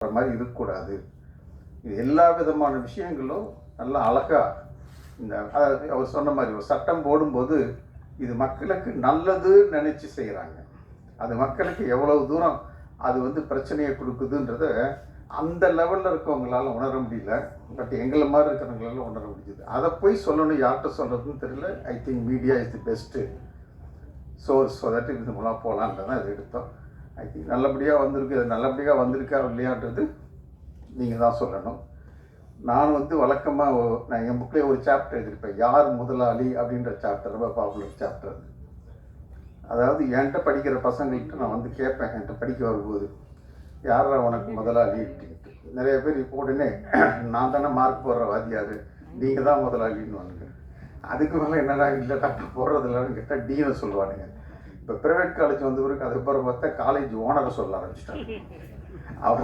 மாதிரி இருக்கக்கூடாது. இது எல்லா விதமான விஷயங்களும் நல்லா அழகாக இந்த அவர் சொன்ன மாதிரி ஒரு சட்டம் போடும்போது இது மக்களுக்கு நல்லது நினச்சி செய்கிறாங்க. அது மக்களுக்கு எவ்வளவு தூரம் அது பிரச்சனையை கொடுக்குதுன்றத அந்த லெவலில் இருக்கவங்களால உணர முடியல. பட் எங்களை மாதிரி இருக்கிறவங்களால உணர முடியுது. அதை போய் சொல்லணும், யார்கிட்ட சொல்கிறதுன்னு தெரியல. I think media is the best source. So that இது மூலம் போகலான்றதான் இது எடுத்தோம். ஐ திங்க் நல்லபடியாக வந்திருக்கு. அது நல்லபடியாக வந்திருக்கா இல்லையான்றது நீங்கள் தான் சொல்லணும். நான் வழக்கமாக நான் என் புக்கிலே ஒரு சாப்டர் எழுதியிருப்பேன், யார் முதலாளி அப்படின்ற சாப்டர். ரொம்ப பாப்புலர் சாப்டர். அதாவது என்கிட்ட படிக்கிற பசங்கள்கிட்ட நான் கேட்பேன், என்கிட்ட படிக்க வரும்போது, யாரா உனக்கு முதலாளி அப்படின்ட்டு. நிறைய பேர் இப்போ உடனே நான் தானே மார்க் போடுற வாத்தியார், நீங்கள் தான் முதலாளின்னு வாங்க. அதுக்கு மேலே என்னடா இல்லை டாக்டர் போடுறதில்லன்னு கேட்டால் டீனை சொல்லுவானுங்க. இப்போ ப்ரைவேட் காலேஜ் பிறகு அதுக்கப்புறம் பார்த்தா காலேஜ் ஓனரை சொல்ல ஆரம்பிச்சிட்டாங்க. அவர்